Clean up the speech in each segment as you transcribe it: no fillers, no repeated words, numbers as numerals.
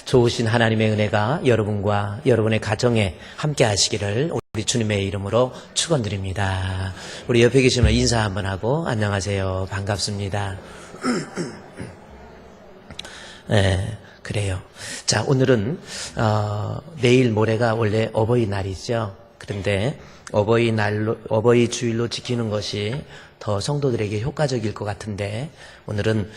좋으신 하나님의 은혜가 여러분과 여러분의 가정에 함께 하시기를 우리 주님의 이름으로 축원드립니다. 우리 옆에 계시면 인사 한번 하고 안녕하세요. 반갑습니다. 네, 그래요. 자, 오늘은 내일 모레가 원래 어버이날이죠. 그런데 어버이 주일로 지키는 것이 더 성도들에게 효과적일 것 같은데 오늘은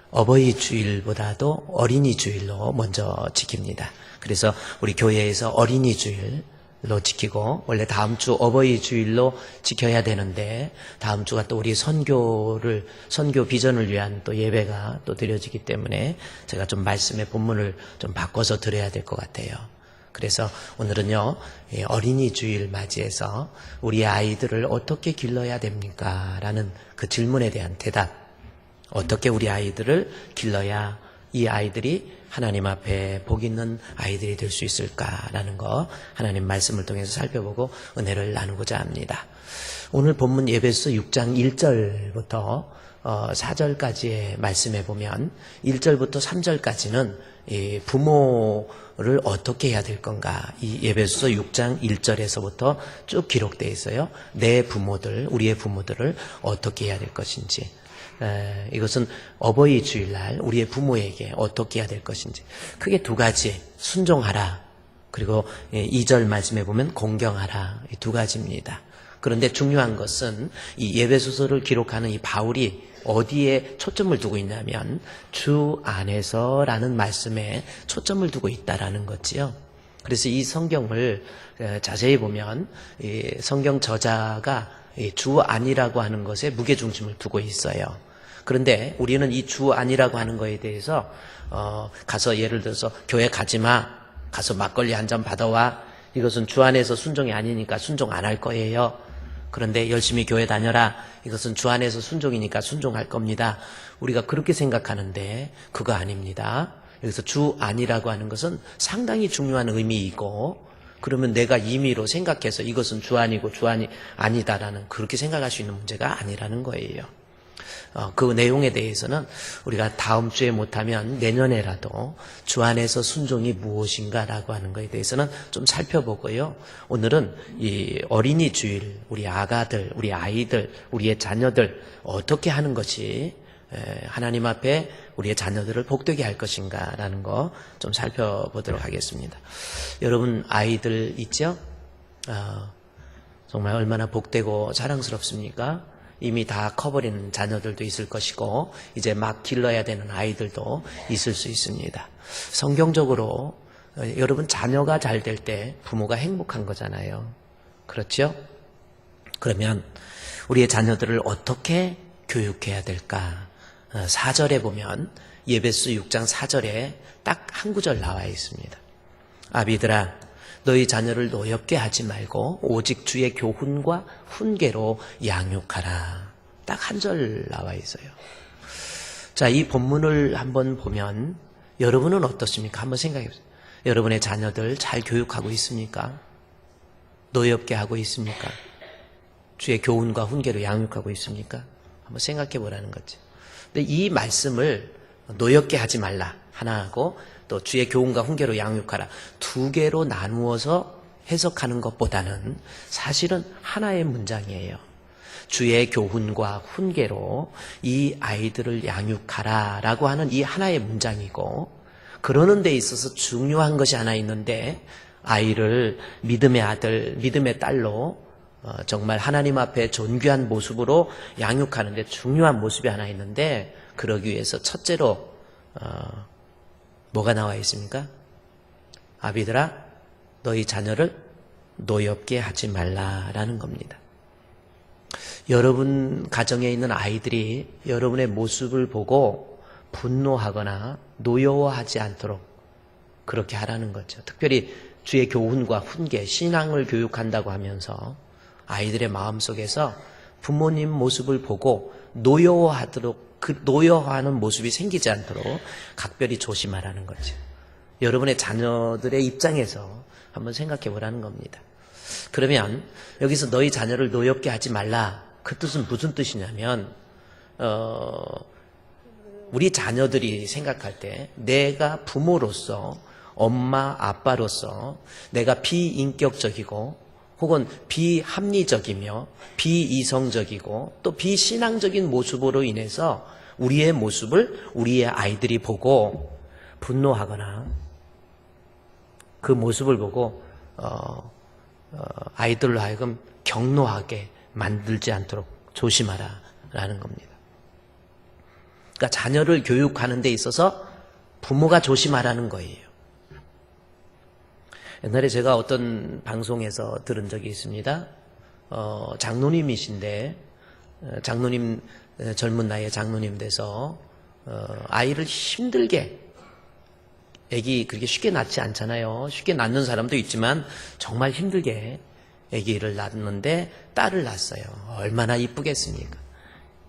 어버이 주일보다도 어린이 주일로 먼저 지킵니다. 그래서 우리 교회에서 어린이 주일로 지키고 원래 다음 주 어버이 주일로 지켜야 되는데 다음 주가 또 우리 선교 비전을 위한 또 예배가 또 드려지기 때문에 제가 좀 말씀의 본문을 좀 바꿔서 드려야 될 것 같아요. 그래서 오늘은요, 어린이 주일 맞이해서 우리 아이들을 어떻게 길러야 됩니까? 라는 그 질문에 대한 대답. 어떻게 우리 아이들을 길러야 이 아이들이 하나님 앞에 복 있는 아이들이 될 수 있을까라는 거 하나님 말씀을 통해서 살펴보고 은혜를 나누고자 합니다. 오늘 본문 에베소 6장 1절부터 4절까지의 말씀에 보면 1절부터 3절까지는 이 부모를 어떻게 해야 될 건가, 이 에베소 6장 1절에서부터 쭉 기록되어 있어요. 내 부모들, 우리의 부모들을 어떻게 해야 될 것인지, 이것은 어버이 주일날 우리의 부모에게 어떻게 해야 될 것인지 크게 두 가지, 순종하라, 그리고 2절 말씀에 보면 공경하라, 이 두 가지입니다. 그런데 중요한 것은 이 에베소서를 기록하는 이 바울이 어디에 초점을 두고 있냐면 주 안에서라는 말씀에 초점을 두고 있다라는 거지요. 그래서 이 성경을 자세히 보면 이 성경 저자가 주 안이라고 하는 것에 무게중심을 두고 있어요. 그런데 우리는 이 주 안이라고 하는 거에 대해서 가서 예를 들어서 교회 가지마, 가서 막걸리 한 잔 받아와, 이것은 주 안에서 순종이 아니니까 순종 안 할 거예요. 그런데 열심히 교회 다녀라, 이것은 주 안에서 순종이니까 순종할 겁니다. 우리가 그렇게 생각하는데 그거 아닙니다. 여기서 주 안이라고 하는 것은 상당히 중요한 의미이고, 그러면 내가 임의로 생각해서 이것은 주 안이고 주 안이 아니다라는 그렇게 생각할 수 있는 문제가 아니라는 거예요. 그 내용에 대해서는 우리가 다음 주에 못하면 내년에라도 주 안에서 순종이 무엇인가라고 하는 것에 대해서는 좀 살펴보고요. 오늘은 이 어린이 주일, 우리 아가들, 우리 아이들, 우리의 자녀들 어떻게 하는 것이 하나님 앞에 우리의 자녀들을 복되게 할 것인가라는 거 좀 살펴보도록 하겠습니다. 여러분 아이들 있죠? 정말 얼마나 복되고 자랑스럽습니까? 이미 다 커버린 자녀들도 있을 것이고 이제 막 길러야 되는 아이들도 있을 수 있습니다. 성경적으로 여러분 자녀가 잘 될 때 부모가 행복한 거잖아요. 그렇죠? 그러면 우리의 자녀들을 어떻게 교육해야 될까? 4절에 보면 에베소 6장 4절에 딱 한 구절 나와 있습니다. 아비들아, 너희 자녀를 노엽게 하지 말고 오직 주의 교훈과 훈계로 양육하라. 딱 한 절 나와 있어요. 자, 이 본문을 한번 보면 여러분은 어떻습니까? 한번 생각해 보세요. 여러분의 자녀들 잘 교육하고 있습니까? 노엽게 하고 있습니까? 주의 교훈과 훈계로 양육하고 있습니까? 한번 생각해 보라는 거죠. 근데 이 말씀을 노엽게 하지 말라 하나 하고 또 주의 교훈과 훈계로 양육하라 두 개로 나누어서 해석하는 것보다는 사실은 하나의 문장이에요. 주의 교훈과 훈계로 이 아이들을 양육하라 라고 하는 이 하나의 문장이고, 그러는 데 있어서 중요한 것이 하나 있는데 아이를 믿음의 아들, 믿음의 딸로 정말 하나님 앞에 존귀한 모습으로 양육하는 데 중요한 모습이 하나 있는데, 그러기 위해서 첫째로 뭐가 나와 있습니까? 아비들아, 너희 자녀를 노엽게 하지 말라라는 겁니다. 여러분 가정에 있는 아이들이 여러분의 모습을 보고 분노하거나 노여워하지 않도록 그렇게 하라는 거죠. 특별히 주의 교훈과 훈계, 신앙을 교육한다고 하면서 아이들의 마음속에서 부모님 모습을 보고 노여워하도록, 그 노여워하는 모습이 생기지 않도록 각별히 조심하라는 거죠. 여러분의 자녀들의 입장에서 한번 생각해 보라는 겁니다. 그러면 여기서 너희 자녀를 노엽게 하지 말라, 그 뜻은 무슨 뜻이냐면 우리 자녀들이 생각할 때 내가 부모로서 엄마, 아빠로서 내가 비인격적이고 혹은 비합리적이며 비이성적이고 또 비신앙적인 모습으로 인해서 우리의 모습을 우리의 아이들이 보고 분노하거나 그 모습을 보고 아이들로 하여금 경노하게 만들지 않도록 조심하라 라는 겁니다. 그러니까 자녀를 교육하는 데 있어서 부모가 조심하라는 거예요. 옛날에 제가 어떤 방송에서 들은 적이 있습니다. 장로님이신데 장로님 젊은 나이에 장로님 돼서 아이를 힘들게 아기 그렇게 쉽게 낳지 않잖아요. 쉽게 낳는 사람도 있지만 정말 힘들게 아기를 낳는데 딸을 낳았어요. 얼마나 이쁘겠습니까?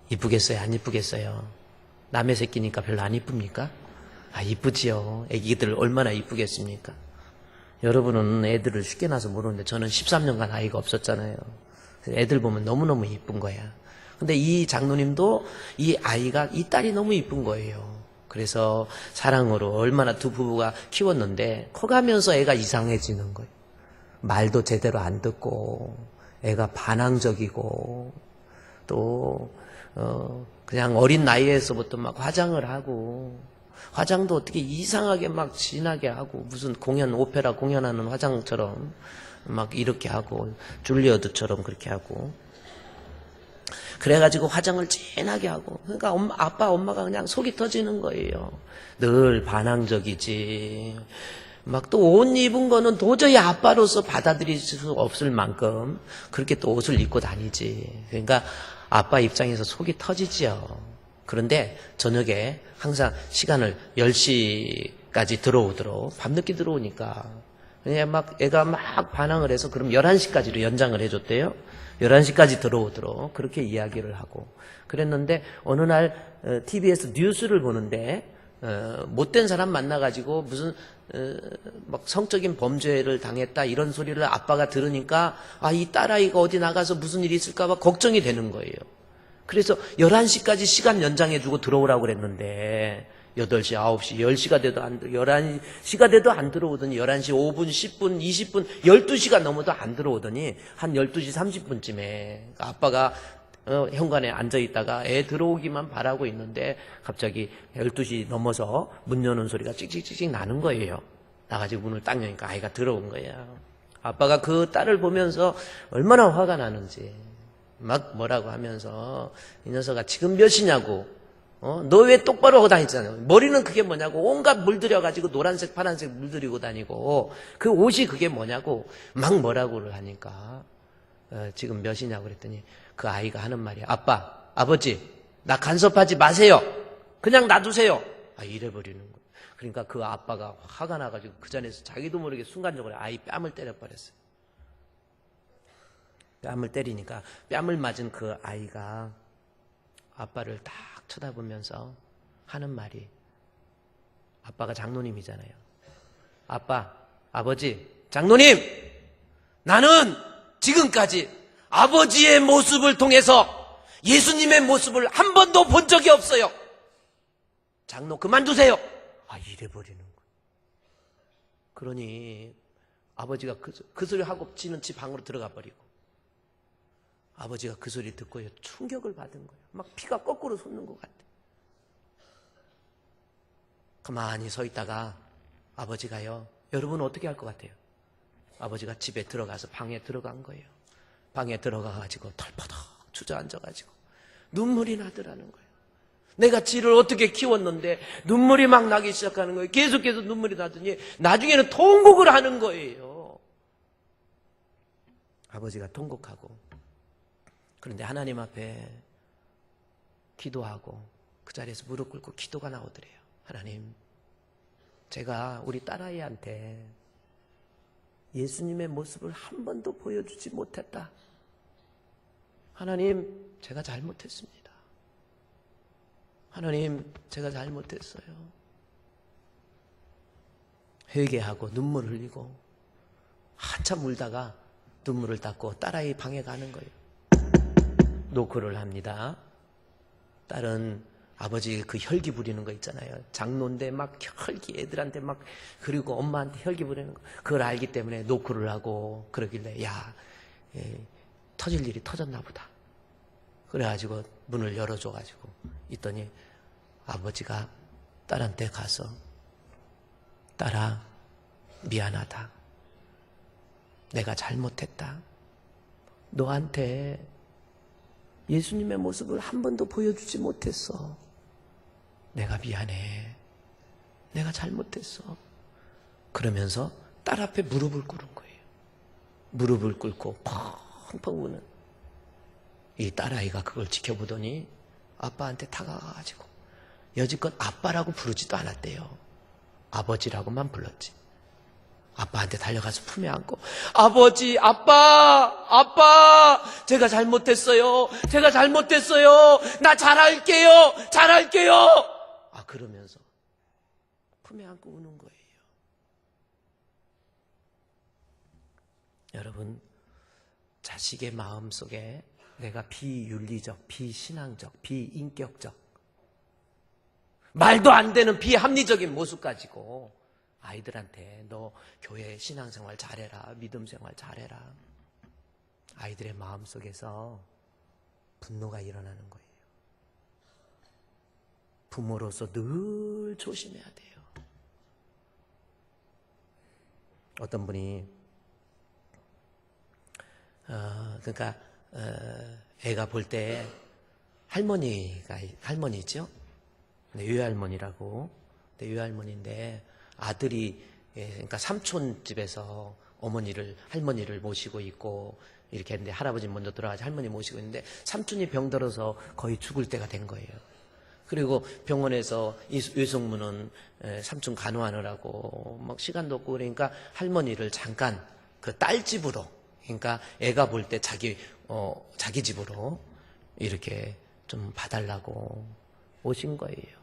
이쁘겠어요? 안 이쁘겠어요? 남의 새끼니까 별로 안 이쁩니까? 이쁘지요. 아기들 얼마나 이쁘겠습니까? 여러분은 애들을 쉽게 낳아서 모르는데 저는 13년간 아이가 없었잖아요. 애들 보면 너무너무 이쁜 거야. 근데 이 장로님도 이 아이가, 이 딸이 너무 이쁜 거예요. 그래서 사랑으로 얼마나 두 부부가 키웠는데 커가면서 애가 이상해지는 거예요. 말도 제대로 안 듣고 애가 반항적이고 또 그냥 어린 나이에서부터 막 화장을 하고 화장도 어떻게 이상하게 막 진하게 하고 무슨 공연 오페라 공연하는 화장처럼 막 이렇게 하고 줄리어드처럼 그렇게 하고 그래가지고 화장을 진하게 하고 그러니까 아빠 엄마가 그냥 속이 터지는 거예요. 늘 반항적이지. 막 또 옷 입은 거는 도저히 아빠로서 받아들일 수 없을 만큼 그렇게 또 옷을 입고 다니지. 그러니까 아빠 입장에서 속이 터지지요. 그런데 저녁에 항상 시간을 10시까지 들어오도록 밤늦게 들어오니까 그냥 막 애가 막 반항을 해서 그럼 11시까지로 연장을 해줬대요. 11시까지 들어오도록 그렇게 이야기를 하고 그랬는데 어느 날 TV에서 뉴스를 보는데 못된 사람 만나가지고 무슨 막 성적인 범죄를 당했다 이런 소리를 아빠가 들으니까 이 딸아이가 어디 나가서 무슨 일이 있을까 봐 걱정이 되는 거예요. 그래서 11시까지 시간 연장해주고 들어오라고 그랬는데 8시, 9시, 10시가 돼도 11시가 돼도 안 들어오더니 11시 5분, 10분, 20분, 12시가 넘어도 안 들어오더니 한 12시 30분쯤에 아빠가 현관에 앉아있다가 애 들어오기만 바라고 있는데 갑자기 12시 넘어서 문 여는 소리가 찍찍찍찍 나는 거예요. 나가지고 문을 딱 여니까 아이가 들어온 거야. 아빠가 그 딸을 보면서 얼마나 화가 나는지 막 뭐라고 하면서 이 녀석아 지금 몇 시냐고 너 왜 똑바로 하고 다니잖아요. 머리는 그게 뭐냐고 온갖 물들여가지고 노란색 파란색 물들이고 다니고 그 옷이 그게 뭐냐고 막 뭐라고를 하니까 지금 몇이냐고 그랬더니 그 아이가 하는 말이야. 아빠 아버지 나 간섭하지 마세요. 그냥 놔두세요. 이래버리는 거예요. 그러니까 그 아빠가 화가 나가지고 그 자리에서 자기도 모르게 순간적으로 아이 뺨을 때려버렸어요. 뺨을 때리니까 뺨을 맞은 그 아이가 아빠를 딱 쳐다보면서 하는 말이 아빠가 장로님이잖아요. 아빠, 아버지, 장로님! 나는 지금까지 아버지의 모습을 통해서 예수님의 모습을 한 번도 본 적이 없어요. 장로 그만두세요. 이래버리는 거예요. 그러니 아버지가 그 소리 하고 지는 집 방으로 들어가 버리고 아버지가 그 소리 듣고 충격을 받은 거예요. 막 피가 거꾸로 솟는 것 같아. 가만히 서 있다가 아버지가요. 여러분 어떻게 할 것 같아요? 아버지가 집에 들어가서 방에 들어간 거예요. 방에 들어가가지고 털퍼덕 주저앉아가지고 눈물이 나더라는 거예요. 내가 지를 어떻게 키웠는데 눈물이 막 나기 시작하는 거예요. 계속해서 눈물이 나더니 나중에는 통곡을 하는 거예요. 아버지가 통곡하고 그런데 하나님 앞에 기도하고 그 자리에서 무릎 꿇고 기도가 나오더래요. 하나님, 제가 우리 딸아이한테 예수님의 모습을 한 번도 보여주지 못했다. 하나님, 제가 잘못했습니다. 하나님, 제가 잘못했어요. 회개하고 눈물 흘리고 한참 울다가 눈물을 닦고 딸아이 방에 가는 거예요. 노크를 합니다. 딸은 아버지 그 혈기 부리는 거 있잖아요. 장로인데 막 혈기 애들한테 막, 그리고 엄마한테 혈기 부리는 거. 그걸 알기 때문에 노크를 하고 그러길래, 야, 터질 일이 터졌나 보다. 그래가지고 문을 열어줘가지고 있더니 아버지가 딸한테 가서, 딸아, 미안하다. 내가 잘못했다. 너한테 예수님의 모습을 한 번도 보여주지 못했어. 내가 미안해. 내가 잘못했어. 그러면서 딸 앞에 무릎을 꿇은 거예요. 무릎을 꿇고 펑펑 우는 이 딸아이가 그걸 지켜보더니 아빠한테 다가가가지고 여지껏 아빠라고 부르지도 않았대요. 아버지라고만 불렀지. 아빠한테 달려가서 품에 안고, 아버지, 아빠, 제가 잘못했어요. 제가 잘못했어요. 나 잘할게요. 그러면서 품에 안고 우는 거예요. 여러분, 자식의 마음 속에 내가 비윤리적, 비신앙적, 비인격적, 말도 안 되는 비합리적인 모습 가지고 아이들한테 너 교회 신앙생활 잘해라, 믿음생활 잘해라. 아이들의 마음속에서 분노가 일어나는 거예요. 부모로서 늘 조심해야 돼요. 어떤 분이 애가 볼 때 할머니죠. 외할머니라고. 외할머니인데 아들이, 그러니까 삼촌 집에서 할머니를 모시고 있고 이렇게 했는데, 할아버지 먼저 돌아가서 할머니 모시고 있는데 삼촌이 병들어서 거의 죽을 때가 된 거예요. 그리고 병원에서 이 외숙모는 삼촌 간호하느라고 막 시간도 없고, 그러니까 할머니를 잠깐 그 딸 집으로, 그러니까 애가 볼 때 자기 집으로 이렇게 좀 봐달라고 오신 거예요.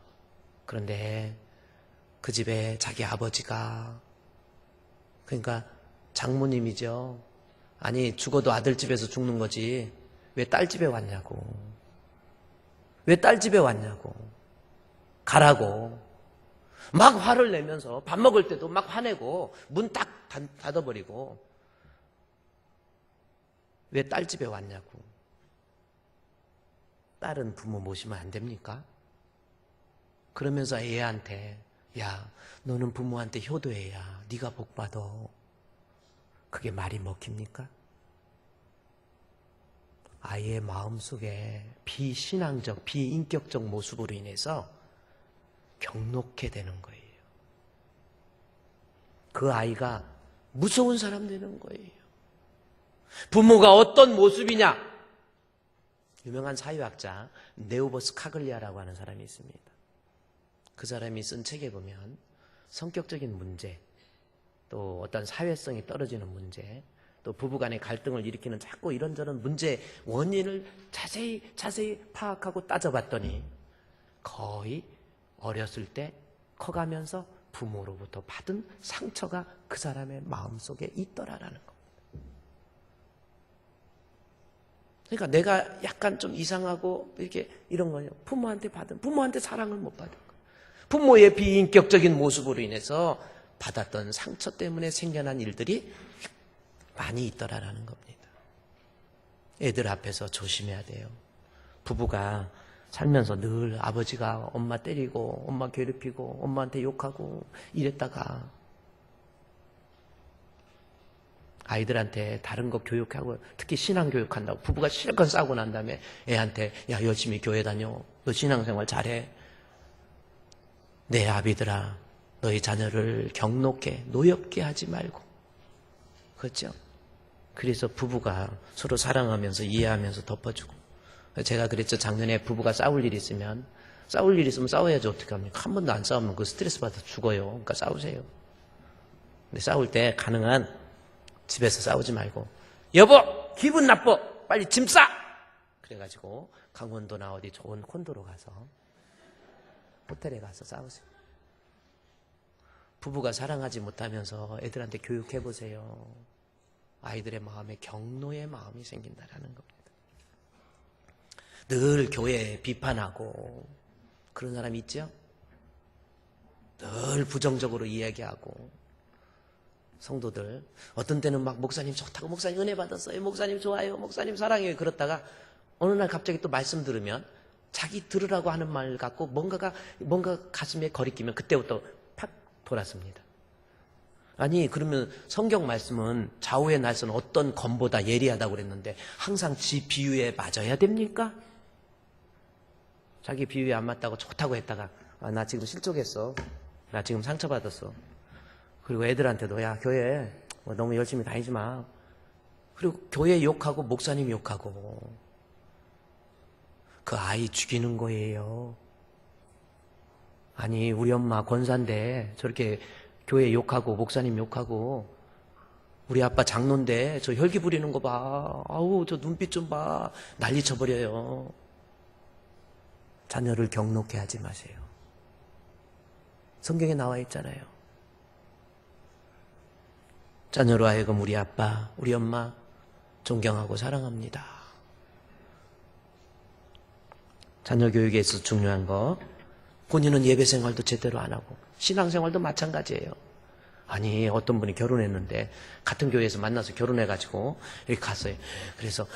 그런데 그 집에 자기 아버지가, 그러니까 장모님이죠. 아니, 죽어도 아들 집에서 죽는 거지 왜 딸 집에 왔냐고. 왜 딸 집에 왔냐고. 가라고. 막 화를 내면서 밥 먹을 때도 막 화내고 문 딱 닫아버리고, 왜 딸 집에 왔냐고. 딸은 부모 모시면 안 됩니까? 그러면서 애한테, 야, 너는 부모한테 효도해야 네가 복 받아. 그게 말이 먹힙니까? 아이의 마음속에 비신앙적, 비인격적 모습으로 인해서 경록해 되는 거예요. 그 아이가 무서운 사람 되는 거예요. 부모가 어떤 모습이냐? 유명한 사회학자 네오버스 카글리아라고 하는 사람이 있습니다. 그 사람이 쓴 책에 보면 성격적인 문제, 또 어떤 사회성이 떨어지는 문제, 또 부부간의 갈등을 일으키는 자꾸 이런저런 문제 원인을 자세히 파악하고 따져봤더니 거의 어렸을 때 커가면서 부모로부터 받은 상처가 그 사람의 마음속에 있더라라는 겁니다. 그러니까 내가 약간 좀 이상하고 이렇게 이런 거예요. 부모한테 사랑을 못 받은 거예요. 부모의 비인격적인 모습으로 인해서 받았던 상처 때문에 생겨난 일들이 많이 있더라라는 겁니다. 애들 앞에서 조심해야 돼요. 부부가 살면서 늘 아버지가 엄마 때리고 엄마 괴롭히고 엄마한테 욕하고 이랬다가 아이들한테 다른 거 교육하고, 특히 신앙 교육한다고 부부가 실컷 싸우고 난 다음에 애한테, 야, 열심히 교회 다녀, 너 신앙생활 잘해. 내 아비들아, 너희 자녀를 경록해, 노엽게 하지 말고. 그렇죠? 그래서 부부가 서로 사랑하면서 이해하면서 덮어주고. 제가 그랬죠. 작년에 부부가 싸울 일이 있으면 싸워야지 어떻게 합니까? 한 번도 안 싸우면 그 스트레스 받아서 죽어요. 그러니까 싸우세요. 근데 싸울 때 가능한 집에서 싸우지 말고, 여보, 기분 나빠, 빨리 짐 싸! 그래가지고 강원도나 어디 좋은 콘도로 가서, 호텔에 가서 싸우세요. 부부가 사랑하지 못하면서 애들한테 교육해보세요. 아이들의 마음에 경노의 마음이 생긴다라는 겁니다. 늘 교회 비판하고 그런 사람 있죠? 늘 부정적으로 이야기하고. 성도들 어떤 때는 막 목사님 좋다고, 목사님 은혜 받았어요, 목사님 좋아요, 목사님 사랑해요, 그렇다가 어느 날 갑자기 또 말씀 들으면 자기 들으라고 하는 말 같고 뭔가 가슴에 거리끼면 그때부터 팍 돌았습니다. 아니, 그러면 성경 말씀은 좌우의 날선 어떤 검보다 예리하다고 그랬는데 항상 지 비유에 맞아야 됩니까? 자기 비유에 안 맞다고 좋다고 했다가 나 지금 실족했어, 나 지금 상처받았어. 그리고 애들한테도 야, 교회 너무 열심히 다니지 마. 그리고 교회 욕하고 목사님 욕하고. 그 아이 죽이는 거예요. 아니, 우리 엄마 권사인데 저렇게 교회 욕하고 목사님 욕하고, 우리 아빠 장로인데 저 혈기 부리는 거 봐, 아우 저 눈빛 좀 봐, 난리 쳐버려요. 자녀를 경록해 하지 마세요. 성경에 나와 있잖아요. 자녀로 하여금 우리 아빠, 우리 엄마 존경하고 사랑합니다. 자녀 교육에 있어서 중요한 거, 본인은 예배 생활도 제대로 안 하고 신앙 생활도 마찬가지예요. 아니, 어떤 분이 결혼했는데 같은 교회에서 만나서 결혼해가지고 이렇게 갔어요. 그래서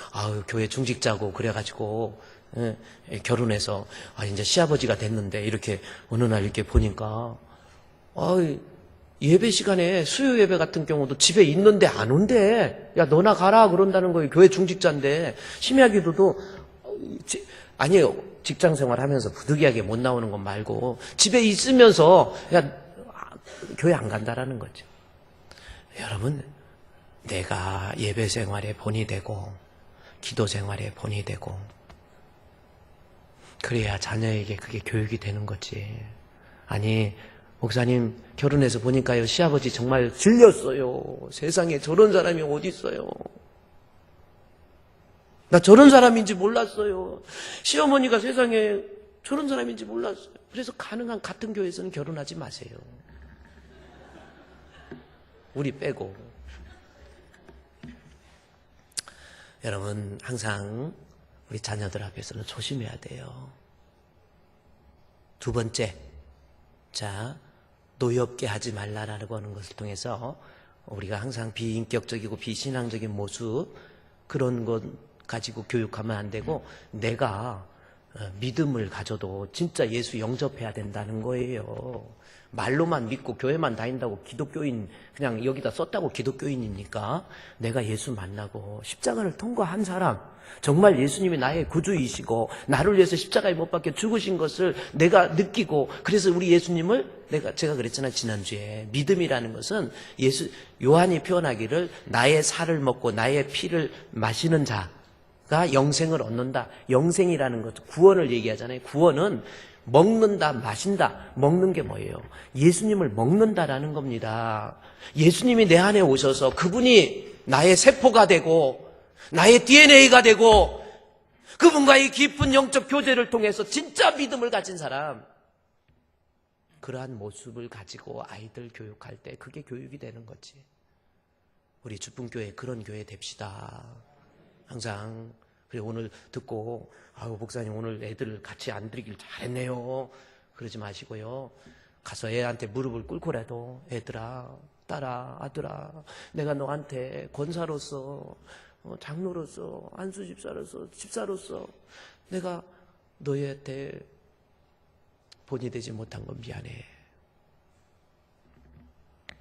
교회 중직자고 그래가지고 결혼해서 이제 시아버지가 됐는데 이렇게 어느 날 이렇게 보니까 예배 시간에 수요 예배 같은 경우도 집에 있는데 안 온대. 야, 너나 가라 그런다는 거예요. 교회 중직자인데. 심야 기도도 아니에요. 직장 생활하면서 부득이하게 못 나오는 건 말고 집에 있으면서 교회 안 간다라는 거죠. 여러분, 내가 예배 생활에 본이 되고 기도 생활에 본이 되고 그래야 자녀에게 그게 교육이 되는 거지. 아니, 목사님 결혼해서 보니까요, 시아버지 정말 질렸어요. 세상에 저런 사람이 어디 있어요. 나 저런 사람인지 몰랐어요. 시어머니가 세상에 저런 사람인지 몰랐어요. 그래서 가능한 같은 교회에서는 결혼하지 마세요. 우리 빼고. 여러분, 항상 우리 자녀들 앞에서는 조심해야 돼요. 두 번째, 노엽게 하지 말라라고 하는 것을 통해서 우리가 항상 비인격적이고 비신앙적인 모습, 그런 것 가지고 교육하면 안 되고, 내가 믿음을 가져도 진짜 예수 영접해야 된다는 거예요. 말로만 믿고 교회만 다닌다고 기독교인, 그냥 여기다 썼다고 기독교인입니까? 내가 예수 만나고 십자가를 통과한 사람, 정말 예수님이 나의 구주이시고 나를 위해서 십자가에 못 박혀 죽으신 것을 내가 느끼고, 그래서 우리 예수님을 제가 그랬잖아요, 지난주에. 믿음이라는 것은 요한이 표현하기를 나의 살을 먹고 나의 피를 마시는 자가 영생을 얻는다. 영생이라는 것, 구원을 얘기하잖아요. 구원은 먹는다, 마신다. 먹는 게 뭐예요? 예수님을 먹는다라는 겁니다. 예수님이 내 안에 오셔서 그분이 나의 세포가 되고 나의 DNA가 되고 그분과의 깊은 영적 교제를 통해서 진짜 믿음을 가진 사람, 그러한 모습을 가지고 아이들 교육할 때 그게 교육이 되는 거지. 우리 주품교회 그런 교회 됩시다. 항상. 그리고 오늘 듣고 목사님 오늘 애들을 같이 안 드리길 잘했네요, 그러지 마시고요. 가서 애한테 무릎을 꿇고라도 애들아, 딸아, 아들아, 내가 너한테 권사로서, 장로로서, 안수집사로서, 집사로서 내가 너희한테 본이 되지 못한 건 미안해.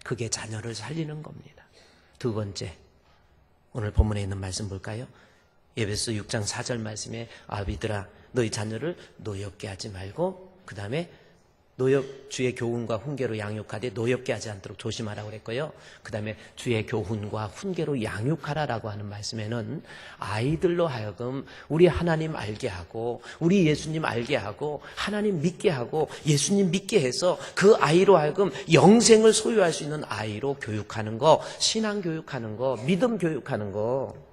그게 자녀를 살리는 겁니다. 두 번째, 오늘 본문에 있는 말씀 볼까요? 에베소 6장 4절 말씀에 아비들아 너희 자녀를 노엽게 하지 말고, 그 다음에 주의 교훈과 훈계로 양육하되 노엽게 하지 않도록 조심하라고 그랬고요. 그 다음에 주의 교훈과 훈계로 양육하라라고 하는 말씀에는 아이들로 하여금 우리 하나님 알게 하고 우리 예수님 알게 하고 하나님 믿게 하고 예수님 믿게 해서 그 아이로 하여금 영생을 소유할 수 있는 아이로 교육하는 거, 신앙 교육하는 거, 믿음 교육하는 거,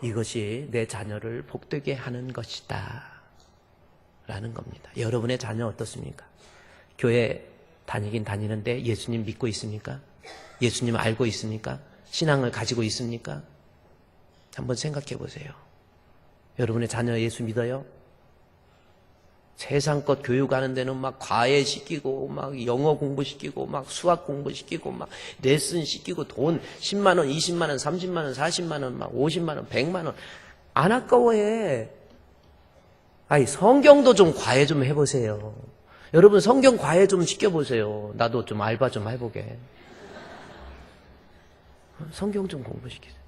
이것이 내 자녀를 복되게 하는 것이다 라는 겁니다. 여러분의 자녀 어떻습니까? 교회 다니긴 다니는데 예수님 믿고 있습니까? 예수님 알고 있습니까? 신앙을 가지고 있습니까? 한번 생각해 보세요. 여러분의 자녀 예수 믿어요? 세상 것 교육하는 데는 막 과외 시키고, 막 영어 공부 시키고, 막 수학 공부 시키고, 막 레슨 시키고, 돈 10만 원, 20만 원, 30만 원, 40만 원, 막 50만 원, 100만 원. 안 아까워해. 아니, 성경도 좀 과외 좀 해보세요. 여러분, 성경 과외 좀 시켜보세요. 나도 좀 알바 좀 해보게. 성경 좀 공부시키세요.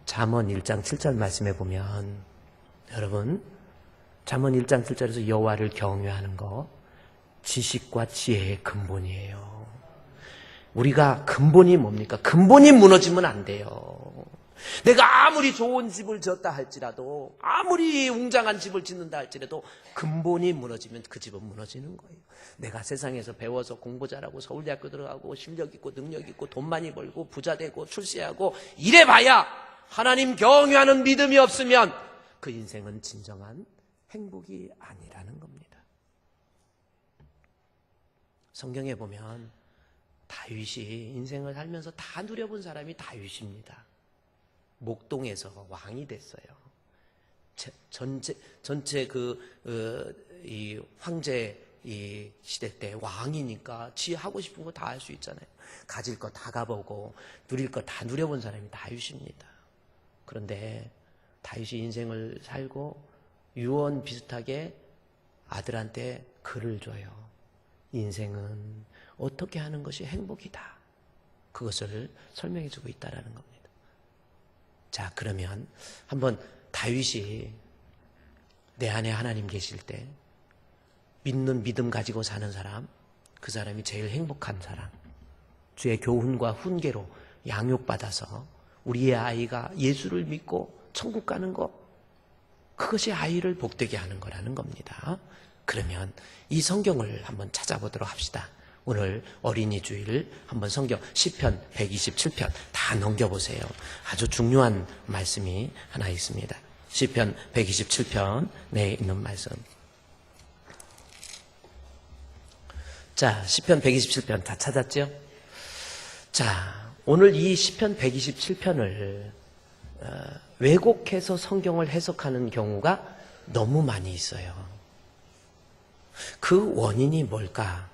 잠언 1장 7절 말씀해 보면, 여러분, 잠언 1장 7절에서 여호와를 경외하는 거 지식과 지혜의 근본이에요. 우리가 근본이 뭡니까? 근본이 무너지면 안 돼요. 내가 아무리 좋은 집을 지었다 할지라도, 아무리 웅장한 집을 짓는다 할지라도 근본이 무너지면 그 집은 무너지는 거예요. 내가 세상에서 배워서 공부 잘하고 서울대학교 들어가고 실력 있고 능력 있고 돈 많이 벌고 부자 되고 출세하고 이래봐야 하나님 경외하는 믿음이 없으면 그 인생은 진정한 행복이 아니라는 겁니다. 성경에 보면 다윗이 인생을 살면서 다 누려본 사람이 다윗입니다. 목동에서 왕이 됐어요. 전체 이 황제 이 시대 때 왕이니까 지 하고 싶은 거 다 할 수 있잖아요. 가질 거 다 가보고 누릴 거 다 누려본 사람이 다윗입니다. 그런데 다윗이 인생을 살고 유언 비슷하게 아들한테 글을 줘요. 인생은 어떻게 하는 것이 행복이다. 그것을 설명해 주고 있다라는 겁니다. 자, 그러면 한번 다윗이 내 안에 하나님 계실 때 믿는 믿음 가지고 사는 사람, 그 사람이 제일 행복한 사람, 주의 교훈과 훈계로 양육받아서 우리의 아이가 예수를 믿고 천국 가는 거, 그것이 아이를 복되게 하는 거라는 겁니다. 그러면 이 성경을 한번 찾아보도록 합시다. 오늘 어린이 주일 한번 성경 시편 127편 다 넘겨보세요. 아주 중요한 말씀이 하나 있습니다. 시편 127편 내에 있는 말씀. 자, 시편 127편 다 찾았죠? 자, 오늘 이 시편 127편을 왜곡해서 성경을 해석하는 경우가 너무 많이 있어요. 그 원인이 뭘까?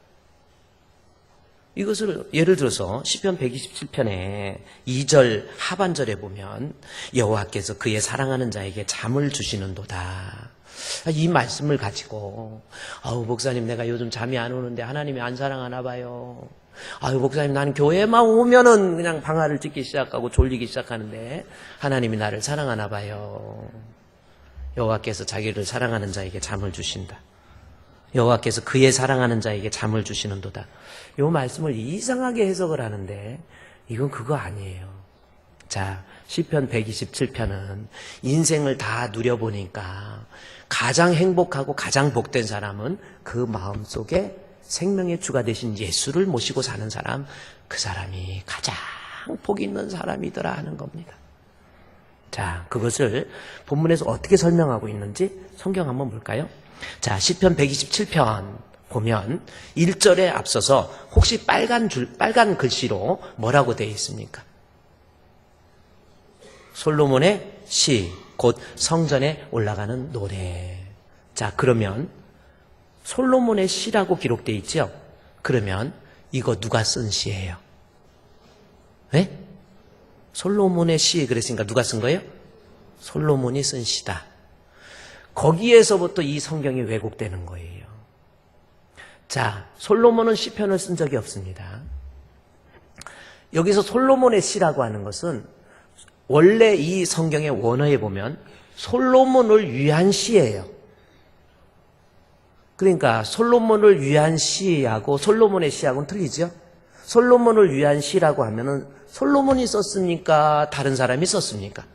이것을 예를 들어서 시편 127편의 2절 하반절에 보면 여호와께서 그의 사랑하는 자에게 잠을 주시는도다. 이 말씀을 가지고 목사님 내가 요즘 잠이 안 오는데 하나님이 안 사랑하나 봐요. 목사님 나는 교회만 오면은 그냥 방아를 찢기 시작하고 졸리기 시작하는데 하나님이 나를 사랑하나 봐요. 여호와께서 자기를 사랑하는 자에게 잠을 주신다. 여호와께서 그의 사랑하는 자에게 잠을 주시는도다. 이 말씀을 이상하게 해석을 하는데 이건 그거 아니에요. 자, 시편 127편은 인생을 다 누려보니까 가장 행복하고 가장 복된 사람은 그 마음속에 생명의 주가 되신 예수를 모시고 사는 사람, 그 사람이 가장 복 있는 사람이더라 하는 겁니다. 자, 그것을 본문에서 어떻게 설명하고 있는지 성경 한번 볼까요? 자, 시편 127편 보면 1절에 앞서서 혹시 빨간 글씨로 뭐라고 되어 있습니까? 솔로몬의 시, 곧 성전에 올라가는 노래. 자, 그러면 솔로몬의 시라고 기록되어 있죠? 그러면 이거 누가 쓴 시예요? 네? 솔로몬의 시 그랬으니까 누가 쓴 거예요? 솔로몬이 쓴 시다. 거기에서부터 이 성경이 왜곡되는 거예요. 자, 솔로몬은 시편을 쓴 적이 없습니다. 여기서 솔로몬의 시라고 하는 것은 원래 이 성경의 원어에 보면 솔로몬을 위한 시예요. 그러니까 솔로몬을 위한 시하고 솔로몬의 시하고는 틀리죠? 솔로몬을 위한 시라고 하면은 솔로몬이 썼습니까? 다른 사람이 썼습니까?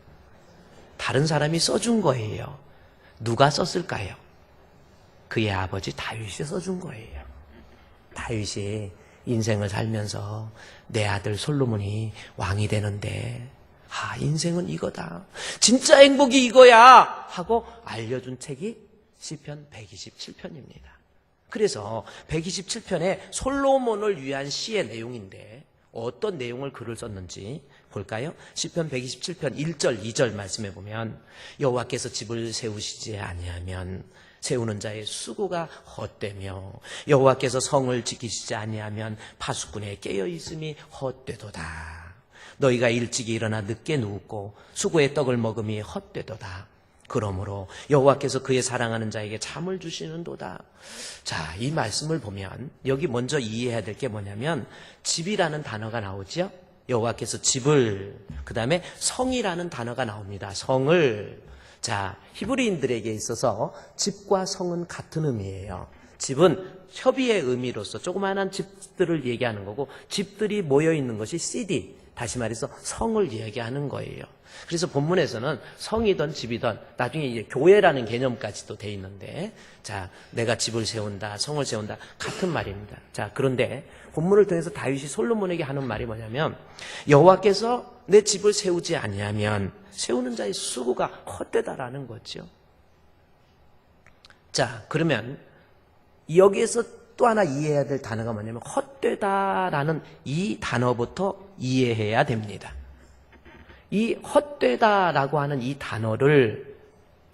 다른 사람이 써준 거예요. 누가 썼을까요? 그의 아버지 다윗이 써준 거예요. 다윗이 인생을 살면서 내 아들 솔로몬이 왕이 되는데 인생은 이거다. 진짜 행복이 이거야 하고 알려준 책이 시편 127편입니다. 그래서 127편에 솔로몬을 위한 시의 내용인데 어떤 내용을 글을 썼는지 볼까요? 시편 127편 1절, 2절 말씀해 보면 여호와께서 집을 세우시지 아니하면 세우는 자의 수고가 헛되며 여호와께서 성을 지키시지 아니하면 파수꾼에 깨어있음이 헛되도다. 너희가 일찍이 일어나 늦게 누웠고 수고의 떡을 먹음이 헛되도다. 그러므로 여호와께서 그의 사랑하는 자에게 잠을 주시는도다. 자, 이 말씀을 보면 여기 먼저 이해해야 될 게 뭐냐면 집이라는 단어가 나오죠. 여호와께서 집을, 그 다음에 성이라는 단어가 나옵니다. 성을. 자, 히브리인들에게 있어서 집과 성은 같은 의미예요. 집은 협의의 의미로서 조그마한 집들을 얘기하는 거고, 집들이 모여 있는 것이 CD, 다시 말해서 성을 얘기하는 거예요. 그래서 본문에서는 성이든 집이든 나중에 이제 교회라는 개념까지도 돼 있는데, 자, 내가 집을 세운다, 성을 세운다, 같은 말입니다. 자, 그런데 본문을 통해서 다윗이 솔로몬에게 하는 말이 뭐냐면, 여호와께서 내 집을 세우지 아니하면 세우는 자의 수고가 헛되다라는 거죠. 자, 그러면 여기에서 또 하나 이해해야 될 단어가 뭐냐면 헛되다라는 이 단어부터 이해해야 됩니다. 이 헛되다라고 하는 이 단어를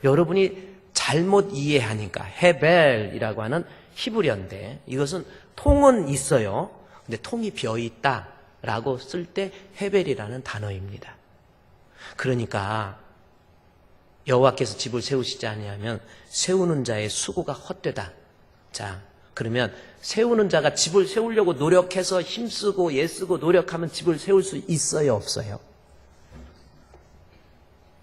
여러분이 잘못 이해하니까 헤벨이라고 하는 히브리어인데, 이것은 통은 있어요. 근데 통이 비어있다라고 쓸 때 헤벨이라는 단어입니다. 그러니까 여호와께서 집을 세우시지 아니하면 세우는 자의 수고가 헛되다. 자, 그러면 세우는 자가 집을 세우려고 노력해서 힘쓰고 애쓰고 노력하면 집을 세울 수 있어요, 없어요?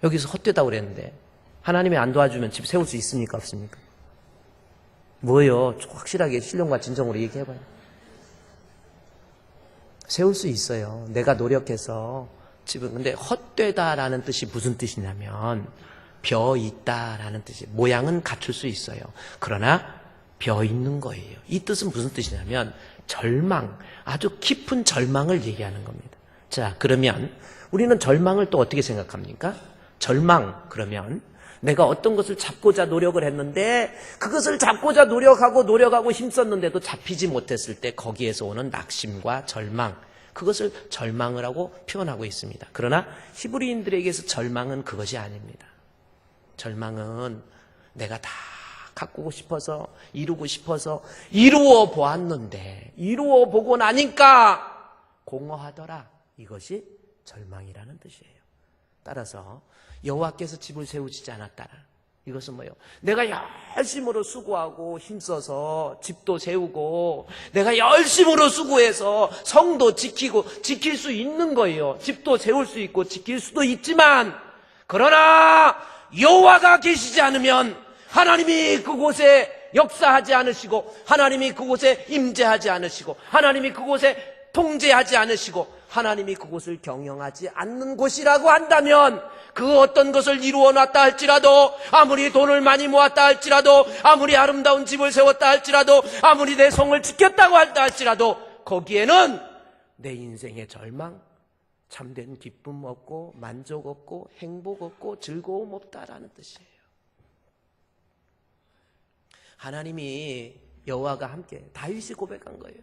여기서 헛되다고 그랬는데 하나님이 안 도와주면 집 세울 수 있습니까, 없습니까? 뭐예요? 확실하게 신령과 진정으로 얘기해봐요. 세울 수 있어요. 내가 노력해서 집은. 근데 헛되다라는 뜻이 무슨 뜻이냐면 벼 있다라는 뜻이, 모양은 갖출 수 있어요. 그러나 벼 있는 거예요. 이 뜻은 무슨 뜻이냐면 절망, 아주 깊은 절망을 얘기하는 겁니다. 자, 그러면 우리는 절망을 또 어떻게 생각합니까? 절망, 그러면 내가 어떤 것을 잡고자 노력을 했는데 그것을 잡고자 노력하고 힘썼는데도 잡히지 못했을 때 거기에서 오는 낙심과 절망, 그것을 절망을 하고 표현하고 있습니다. 그러나 히브리인들에게서 절망은 그것이 아닙니다. 절망은 내가 다 가꾸고 싶어서, 이루고 싶어서 이루어 보았는데 이루어 보고 나니까 공허하더라. 이것이 절망이라는 뜻이에요. 따라서 여호와께서 집을 세우시지 않았다라. 이것은 뭐예요? 내가 열심으로 수고하고 힘써서 집도 세우고 내가 열심으로 수고해서 성도 지키고 지킬 수 있는 거예요. 집도 세울 수 있고 지킬 수도 있지만, 그러나 여호와가 계시지 않으면 하나님이 그곳에 역사하지 않으시고 하나님이 그곳에 임재하지 않으시고 하나님이 그곳에 통제하지 않으시고 하나님이 그곳을 경영하지 않는 곳이라고 한다면, 그 어떤 것을 이루어 놨다 할지라도, 아무리 돈을 많이 모았다 할지라도, 아무리 아름다운 집을 세웠다 할지라도, 아무리 내 성을 지켰다고 한다 할지라도 거기에는 내 인생의 절망, 참된 기쁨 없고 만족 없고 행복 없고 즐거움 없다라는 뜻이에요. 하나님이 여호와가 함께, 다윗이 고백한 거예요.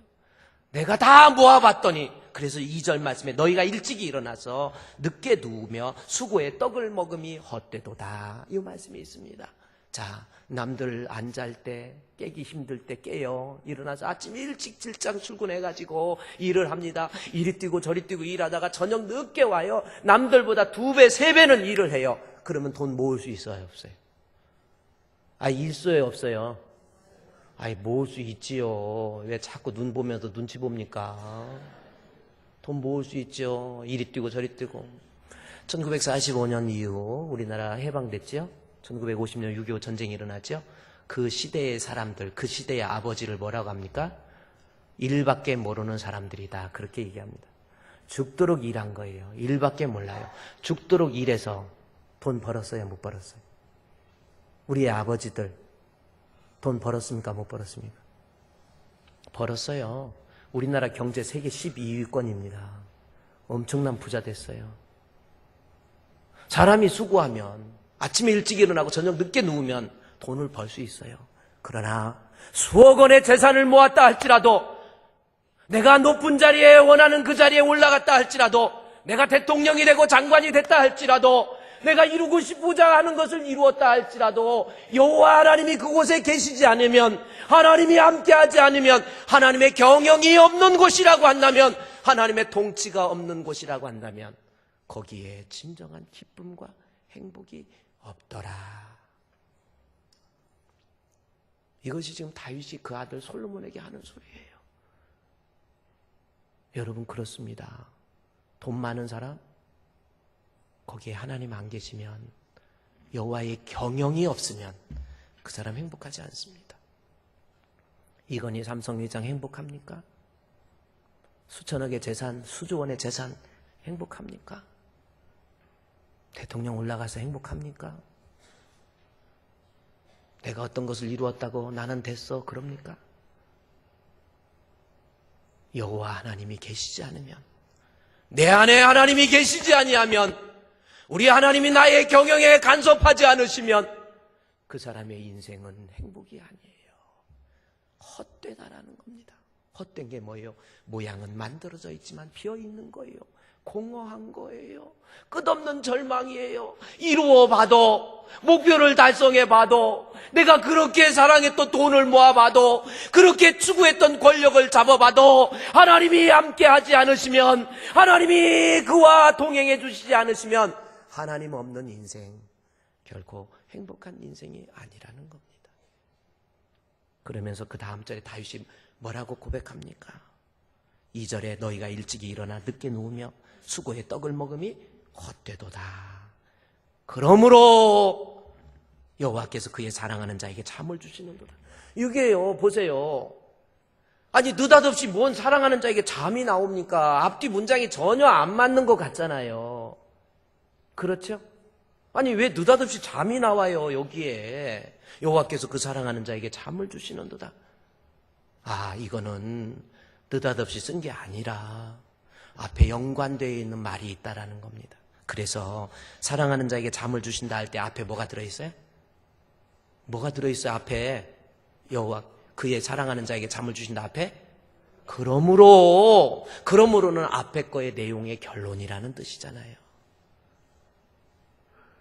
내가 다 모아봤더니, 그래서 2절 말씀에 너희가 일찍이 일어나서 늦게 누우며 수고의 떡을 먹음이 헛되도다, 이 말씀이 있습니다. 자, 남들 안 잘 때, 깨기 힘들 때 깨요. 일어나서 아침 일찍 직장 출근해가지고 일을 합니다. 이리 뛰고 저리 뛰고 일하다가 저녁 늦게 와요. 남들보다 2배, 3배는 일을 해요. 그러면 돈 모을 수 있어요, 없어요? 있어요, 없어요? 모을 수 있지요. 왜 자꾸 눈 보면서 눈치 봅니까? 돈 모을 수 있죠. 이리 뛰고 저리 뛰고. 1945년 이후 우리나라 해방됐죠. 1950년 6.25 전쟁이 일어났죠. 그 시대의 사람들, 그 시대의 아버지를 뭐라고 합니까? 일밖에 모르는 사람들이다, 그렇게 얘기합니다. 죽도록 일한 거예요. 일밖에 몰라요. 죽도록 일해서 돈 벌었어요, 못 벌었어요? 우리의 아버지들 돈 벌었습니까, 못 벌었습니까? 벌었어요. 우리나라 경제 세계 12위권입니다. 엄청난 부자 됐어요. 사람이 수고하면, 아침에 일찍 일어나고 저녁 늦게 누우면 돈을 벌 수 있어요. 그러나 수억 원의 재산을 모았다 할지라도, 내가 높은 자리에 원하는 그 자리에 올라갔다 할지라도, 내가 대통령이 되고 장관이 됐다 할지라도 내가 이루고 싶고자 하는 것을 이루었다 할지라도 여호와 하나님이 그곳에 계시지 않으면, 하나님이 함께하지 않으면, 하나님의 경영이 없는 곳이라고 한다면, 하나님의 통치가 없는 곳이라고 한다면 거기에 진정한 기쁨과 행복이 없더라. 이것이 지금 다윗이 그 아들 솔로몬에게 하는 소리예요. 여러분, 그렇습니다. 돈 많은 사람, 거기에 하나님 안 계시면, 여호와의 경영이 없으면 그 사람 행복하지 않습니다. 이건희 삼성회장 행복합니까? 수천억의 재산, 수조원의 재산 행복합니까? 대통령 올라가서 행복합니까? 내가 어떤 것을 이루었다고 나는 됐어, 그럽니까? 여호와 하나님이 계시지 않으면, 내 안에 하나님이 계시지 아니하면, 우리 하나님이 나의 경영에 간섭하지 않으시면 그 사람의 인생은 행복이 아니에요. 헛되다라는 겁니다. 헛된 게 뭐예요? 모양은 만들어져 있지만 비어있는 거예요. 공허한 거예요. 끝없는 절망이에요. 이루어봐도, 목표를 달성해봐도, 내가 그렇게 사랑했던 돈을 모아봐도, 그렇게 추구했던 권력을 잡아봐도 하나님이 함께하지 않으시면, 하나님이 그와 동행해 주시지 않으시면 하나님 없는 인생, 결코 행복한 인생이 아니라는 겁니다. 그러면서 그 다음 절에 다윗이 뭐라고 고백합니까? 2절에 너희가 일찍이 일어나 늦게 누우며 수고의 떡을 먹음이 헛되도다. 그러므로 여호와께서 그의 사랑하는 자에게 잠을 주시는도다. 이게요, 보세요. 아니, 느닷없이 뭔 사랑하는 자에게 잠이 나옵니까? 앞뒤 문장이 전혀 안 맞는 것 같잖아요. 그렇죠? 아니, 왜 느닷없이 잠이 나와요, 여기에. 여호와께서 그 사랑하는 자에게 잠을 주시는도다. 아, 이거는 느닷없이 쓴 게 아니라 앞에 연관되어 있는 말이 있다라는 겁니다. 그래서 사랑하는 자에게 잠을 주신다 할 때 앞에 뭐가 들어있어요? 뭐가 들어있어요? 앞에 여호와 그의 사랑하는 자에게 잠을 주신다 앞에? 그러므로는 앞에 거의 내용의 결론이라는 뜻이잖아요.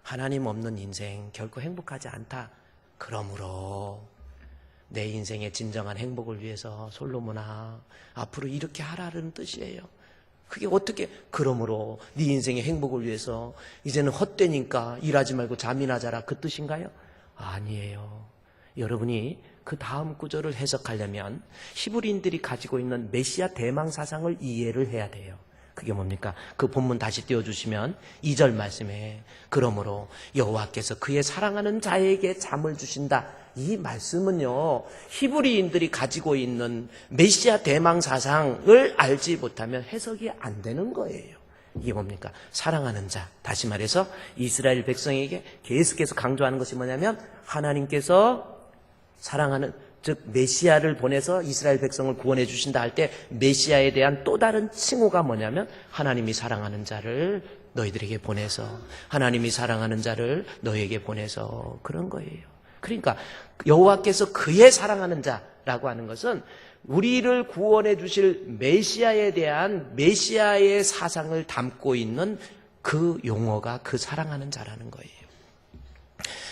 하나님 없는 인생 결코 행복하지 않다. 그러므로 내 인생의 진정한 행복을 위해서 솔로몬아 앞으로 이렇게 하라는 뜻이에요. 그게 어떻게, 그러므로 네 인생의 행복을 위해서 이제는 헛되니까 일하지 말고 잠이나 자라, 그 뜻인가요? 아니에요. 여러분이 그 다음 구절을 해석하려면 히브리인들이 가지고 있는 메시아 대망 사상을 이해를 해야 돼요. 그게 뭡니까? 그 본문 다시 띄워주시면 2절 말씀에 그러므로 여호와께서 그의 사랑하는 자에게 잠을 주신다. 이 말씀은요, 히브리인들이 가지고 있는 메시아 대망 사상을 알지 못하면 해석이 안 되는 거예요. 이게 뭡니까? 사랑하는 자. 다시 말해서 이스라엘 백성에게 계속해서 강조하는 것이 뭐냐면 하나님께서 사랑하는, 즉 메시아를 보내서 이스라엘 백성을 구원해 주신다 할 때 메시아에 대한 또 다른 칭호가 뭐냐면 하나님이 사랑하는 자를 너희들에게 보내서, 하나님이 사랑하는 자를 너희에게 보내서, 그런 거예요. 그러니까 여호와께서 그의 사랑하는 자라고 하는 것은 우리를 구원해 주실 메시아에 대한 메시아의 사상을 담고 있는 그 용어가 그 사랑하는 자라는 거예요.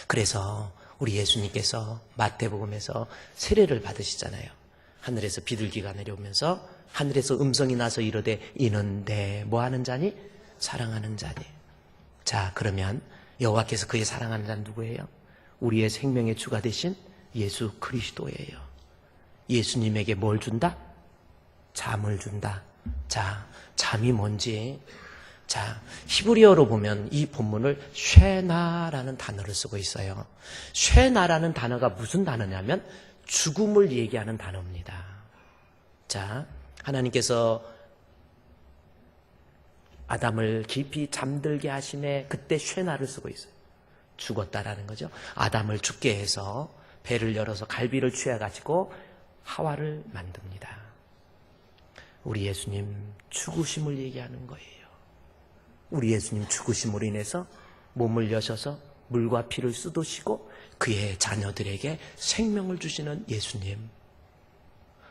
그래서 우리 예수님께서 마태복음에서 세례를 받으시잖아요. 하늘에서 비둘기가 내려오면서 하늘에서 음성이 나서 이르되 이는 내 뭐 하는 자니? 사랑하는 자니. 자, 그러면 여호와께서 그의 사랑하는 자는 누구예요? 우리의 생명의 주가 되신 예수 그리스도예요. 예수님에게 뭘 준다? 잠을 준다. 자, 잠이 뭔지. 자, 히브리어로 보면 이 본문을 쉐나라는 단어를 쓰고 있어요. 쉐나라는 단어가 무슨 단어냐면 죽음을 얘기하는 단어입니다. 자, 하나님께서 아담을 깊이 잠들게 하심에 그때 쉐나를 쓰고 있어요. 죽었다라는 거죠. 아담을 죽게 해서 배를 열어서 갈비를 취해가지고 하와를 만듭니다. 우리 예수님 죽으심을 얘기하는 거예요. 우리 예수님 죽으심으로 인해서 몸을 여셔서 물과 피를 쏟으시고 그의 자녀들에게 생명을 주시는 예수님.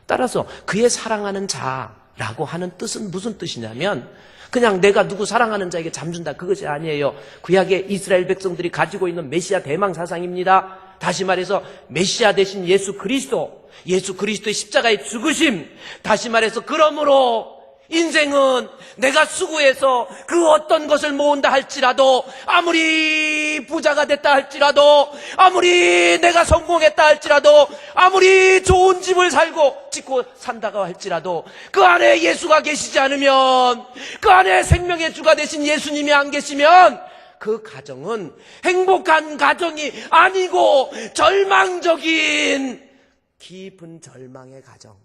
따라서 그의 사랑하는 자라고 하는 뜻은 무슨 뜻이냐면 그냥 내가 누구 사랑하는 자에게 잠준다, 그것이 아니에요. 구약의 이스라엘 백성들이 가지고 있는 메시아 대망 사상입니다. 다시 말해서 메시아 대신 예수 그리스도의 십자가의 죽으심, 다시 말해서 그러므로 인생은 내가 수고해서 그 어떤 것을 모은다 할지라도, 아무리 부자가 됐다 할지라도, 아무리 내가 성공했다 할지라도, 아무리 좋은 집을 짓고 산다고 할지라도 그 안에 예수가 계시지 않으면, 그 안에 생명의 주가 되신 예수님이 안 계시면 그 가정은 행복한 가정이 아니고 절망적인 깊은 절망의 가정.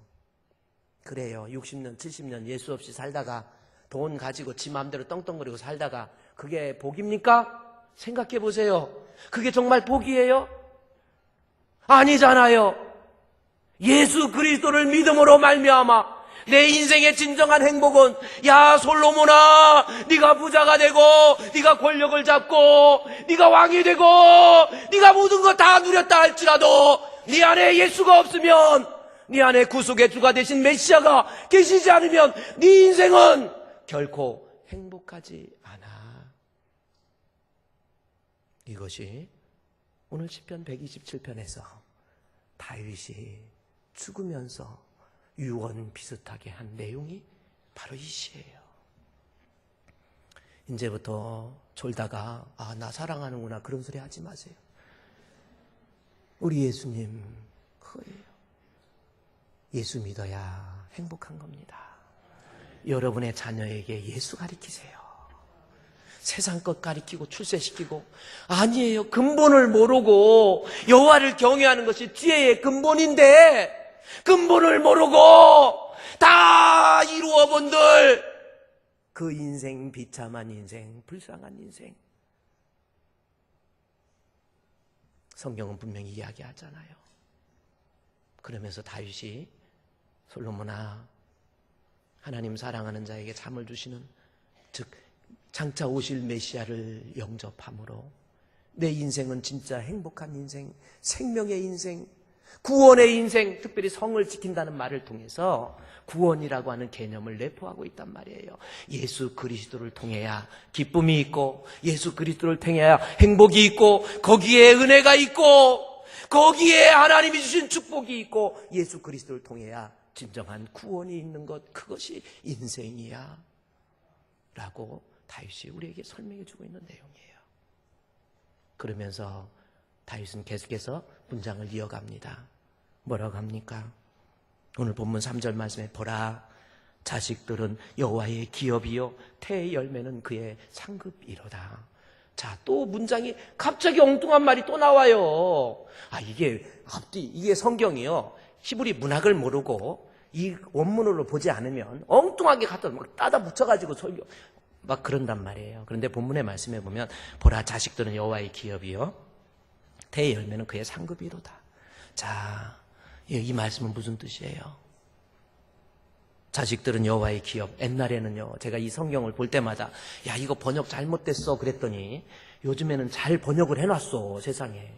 그래요. 60년 70년 예수 없이 살다가 돈 가지고 지 마음대로 떵떵거리고 살다가 그게 복입니까? 생각해 보세요. 그게 정말 복이에요? 아니잖아요. 예수 그리스도를 믿음으로 말미암아 내 인생의 진정한 행복은, 야 솔로몬아, 네가 부자가 되고 네가 권력을 잡고 네가 왕이 되고 네가 모든 거 다 누렸다 할지라도 네 안에 예수가 없으면, 네 안에 구속의 주가 되신 메시아가 계시지 않으면 네 인생은 결코 행복하지 않아. 이것이 오늘 시편 127편에서 다윗이 죽으면서 유언 비슷하게 한 내용이 바로 이 시예요. 이제부터 졸다가 나 사랑하는구나 그런 소리 하지 마세요. 우리 예수님 그거예요. 예수 믿어야 행복한 겁니다. 여러분의 자녀에게 예수 가르치세요. 세상 것 가르치고 출세시키고, 아니에요. 근본을 모르고 여호와를 경외하는 것이 지혜의 근본인데, 근본을 모르고 다 이루어 본들 그 인생, 비참한 인생, 불쌍한 인생, 성경은 분명히 이야기하잖아요. 그러면서 다윗이 솔로몬아, 하나님 사랑하는 자에게 잠을 주시는, 즉 장차 오실 메시아를 영접함으로 내 인생은 진짜 행복한 인생, 생명의 인생, 구원의 인생, 특별히 성을 지킨다는 말을 통해서 구원이라고 하는 개념을 내포하고 있단 말이에요. 예수 그리스도를 통해야 기쁨이 있고, 예수 그리스도를 통해야 행복이 있고, 거기에 은혜가 있고, 거기에 하나님이 주신 축복이 있고, 예수 그리스도를 통해야 진정한 구원이 있는 것, 그것이 인생이야 라고 다윗이 우리에게 설명해 주고 있는 내용이에요. 그러면서 다윗은 계속해서 문장을 이어갑니다. 뭐라고 합니까? 오늘 본문 3절 말씀에 보라, 자식들은 여호와의 기업이요 태의 열매는 그의 상급이로다. 자, 또 문장이 갑자기 엉뚱한 말이 또 나와요. 이게 성경이요, 히브리 문학을 모르고 이 원문으로 보지 않으면 엉뚱하게 갖다 막 따다 붙여가지고 설교 막 그런단 말이에요. 그런데 본문의 말씀에 보면 보라, 자식들은 여호와의 기업이요 태의 열매는 그의 상급이로다. 자, 이 말씀은 무슨 뜻이에요? 자식들은 여호와의 기업. 옛날에는요, 제가 이 성경을 볼 때마다 이거 번역 잘못됐어 그랬더니 요즘에는 잘 번역을 해놨어, 세상에.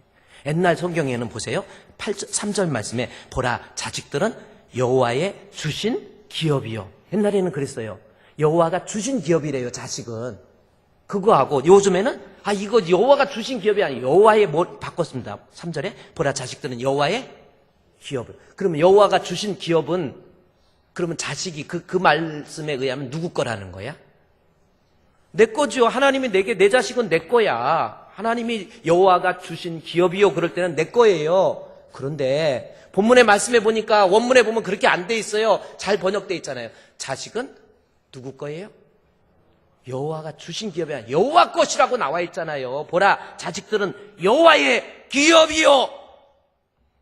옛날 성경에는 보세요, 3절 말씀에 보라, 자식들은 여호와의 주신 기업이요. 옛날에는 그랬어요. 여호와가 주신 기업이래요, 자식은. 그거하고 요즘에는 이거 여호와가 주신 기업이 아니에요, 여호와의 바꿨습니다. 3절에 보라, 자식들은 여호와의 기업을. 그러면 여호와가 주신 기업은, 그러면 자식이 그 말씀에 의하면 누구 거라는 거야? 내 거죠. 하나님이 내게, 내 자식은 내 거야. 하나님이 여호와가 주신 기업이요 그럴 때는 내 거예요. 그런데 본문의 말씀에 보니까, 원문에 보면 그렇게 안 돼 있어요. 잘 번역돼 있잖아요. 자식은 누구 거예요? 여호와가 주신 기업이 아니라 여호와 것이라고 나와 있잖아요. 보라, 자식들은 여호와의 기업이요.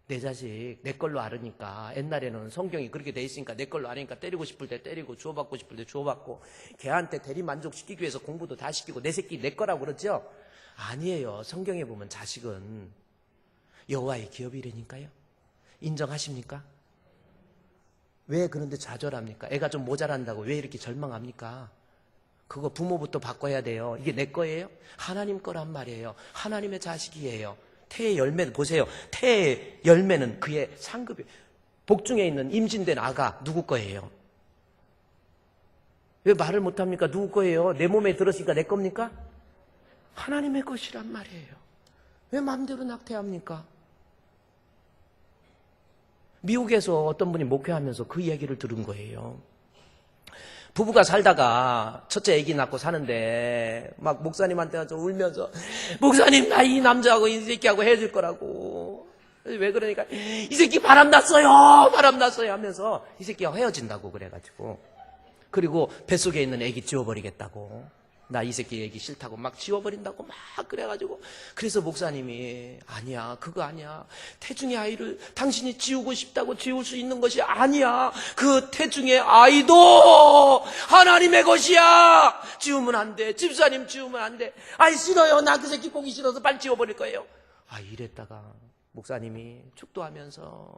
내 자식 내 걸로 알으니까, 옛날에는 성경이 그렇게 돼 있으니까 내 걸로 알으니까 때리고 싶을 때 때리고 주워받고 싶을 때 주워받고, 걔한테 대리 만족시키기 위해서 공부도 다 시키고, 내 새끼 내 거라고 그러죠? 아니에요. 성경에 보면 자식은 여호와의 기업이라니까요. 인정하십니까? 왜 그런데 좌절합니까? 애가 좀 모자란다고 왜 이렇게 절망합니까? 그거 부모부터 바꿔야 돼요. 이게 내 거예요? 하나님 거란 말이에요. 하나님의 자식이에요. 태의 열매는 보세요. 태의 열매는 그의 상급이에요. 복중에 있는 임신된 아가 누구 거예요? 왜 말을 못합니까? 누구 거예요? 내 몸에 들었으니까 내 겁니까? 하나님의 것이란 말이에요. 왜 마음대로 낙태합니까? 미국에서 어떤 분이 목회하면서 그 이야기를 들은 거예요. 부부가 살다가 첫째 아기 낳고 사는데 막 목사님한테 와서 울면서 목사님 나 이 남자하고 이 새끼하고 헤어질 거라고. 왜 그러니까 이 새끼 바람났어요 하면서 이 새끼하고 헤어진다고 그래가지고 그리고 뱃속에 있는 아기 지워버리겠다고. 나 이 새끼 애기 싫다고 막 지워버린다고 막 그래가지고 그래서 목사님이 아니야 그거 아니야 태중의 아이를 당신이 지우고 싶다고 지울 수 있는 것이 아니야 그 태중의 아이도 하나님의 것이야 지우면 안 돼 집사님 지우면 안 돼 아이 싫어요 나 그 새끼 보기 싫어서 빨리 지워버릴 거예요. 이랬다가 목사님이 축도하면서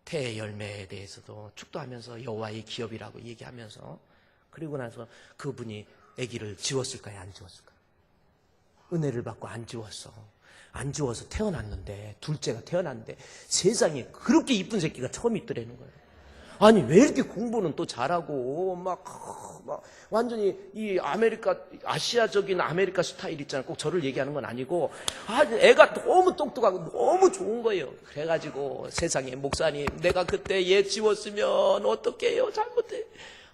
태의 열매에 대해서도 축도하면서 여호와의 기업이라고 얘기하면서 그리고 나서 그분이 아기를 지웠을까요? 안 지웠을까요? 은혜를 받고 안 지웠어. 안 지워서 태어났는데 둘째가 태어났는데 세상에 그렇게 이쁜 새끼가 처음 있더라는 거예요. 아니 왜 이렇게 공부는 또 잘하고 막 완전히 이 아시아적인 아메리카 스타일 있잖아요. 꼭 저를 얘기하는 건 아니고 애가 너무 똑똑하고 너무 좋은 거예요. 그래가지고 세상에 목사님 내가 그때 얘 지웠으면 어떡해요? 잘못해.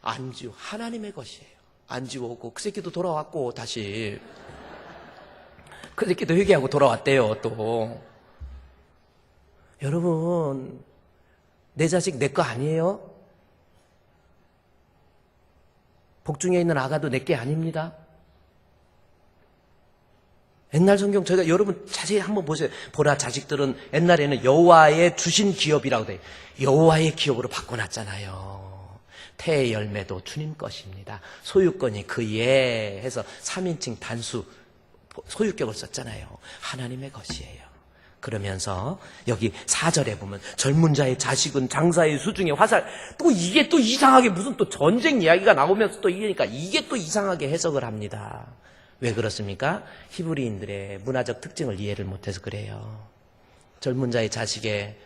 안 지워. 하나님의 것이에요. 안 지웠고 그 새끼도 돌아왔고 다시 그 새끼도 회개하고 돌아왔대요. 또 여러분 내 자식 내 거 아니에요? 복중에 있는 아가도 내 게 아닙니다. 옛날 성경 저희가 여러분 자세히 한번 보세요. 보라 자식들은 옛날에는 여호와의 주신 기업이라고 돼요. 여호와의 기업으로 바꿔놨잖아요. 태의 열매도 주님 것입니다. 소유권이 그의 해서 3인칭 단수 소유격을 썼잖아요. 하나님의 것이에요. 그러면서 여기 4절에 보면 젊은 자의 자식은 장사의 수중에 화살 또 이게 또 이상하게 무슨 또 전쟁 이야기가 나오면서 또 이게 또 이상하게 해석을 합니다. 왜 그렇습니까? 히브리인들의 문화적 특징을 이해를 못해서 그래요. 젊은 자의 자식의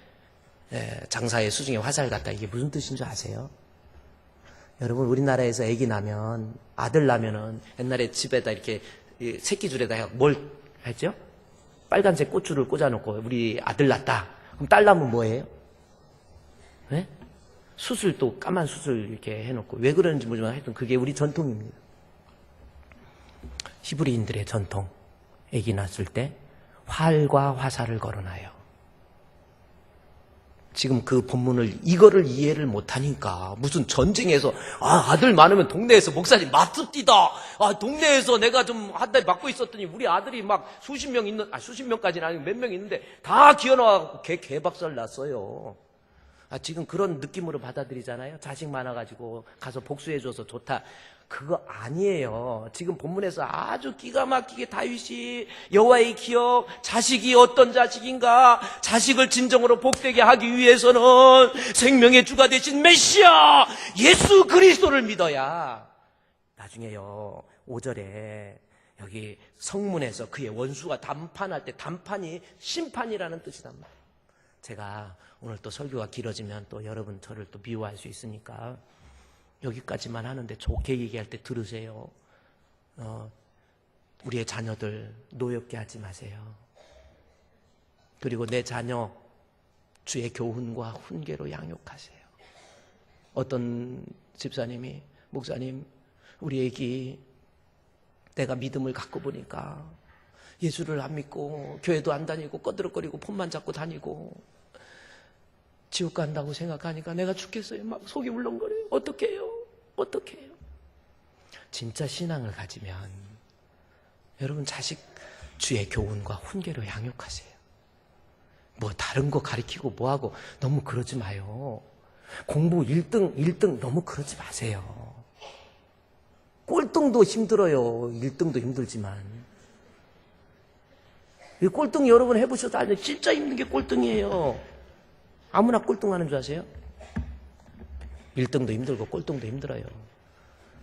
장사의 수중에 화살 같다 이게 무슨 뜻인 줄 아세요? 여러분 우리나라에서 아기 나면 아들 나면은 옛날에 집에다 이렇게 새끼 줄에다 뭘 했죠? 빨간색 꽃줄을 꽂아놓고 우리 아들 낳았다. 그럼 딸 낳으면 뭐예요? 네? 수술 또 까만 수술 이렇게 해놓고 왜 그러는지 모르지만 하여튼 그게 우리 전통입니다. 히브리인들의 전통. 아기 낳았을 때 활과 화살을 걸어놔요. 지금 그 본문을 이거를 이해를 못하니까 무슨 전쟁에서 아들 많으면 동네에서 목사님 맞습디다. 동네에서 내가 좀 한 달 맡고 있었더니 우리 아들이 막 수십 명까지는 아니고 몇 명 있는데 다 기어나와갖고 개박살 났어요. 지금 그런 느낌으로 받아들이잖아요. 자식 많아가지고 가서 복수해줘서 좋다. 그거 아니에요. 지금 본문에서 아주 기가 막히게 다윗이 여호와의 기업, 자식이 어떤 자식인가? 자식을 진정으로 복되게 하기 위해서는 생명의 주가 되신 메시아 예수 그리스도를 믿어야. 나중에요 5절에 여기 성문에서 그의 원수가 담판할 때 담판이 심판이라는 뜻이란 말이에요. 제가 오늘 또 설교가 길어지면 또 여러분 저를 또 미워할 수 있으니까 여기까지만 하는데 좋게 얘기할 때 들으세요. 우리의 자녀들 노엽게 하지 마세요. 그리고 내 자녀 주의 교훈과 훈계로 양육하세요. 어떤 집사님이 목사님 우리 애기 내가 믿음을 갖고 보니까 예수를 안 믿고 교회도 안 다니고 꺼드럭거리고 폰만 잡고 다니고 지옥 간다고 생각하니까 내가 죽겠어요. 막 속이 울렁거려요. 어떻게 해요? 어떻게 해요? 진짜 신앙을 가지면 여러분 자식 주의 교훈과 훈계로 양육하세요. 뭐 다른 거 가르치고 뭐하고 너무 그러지 마요. 공부 1등 너무 그러지 마세요. 꼴등도 힘들어요. 1등도 힘들지만 이 꼴등 여러분 해보셔도 알죠. 진짜 힘든 게 꼴등이에요. 아무나 꼴등하는 줄 아세요? 1등도 힘들고 꼴등도 힘들어요.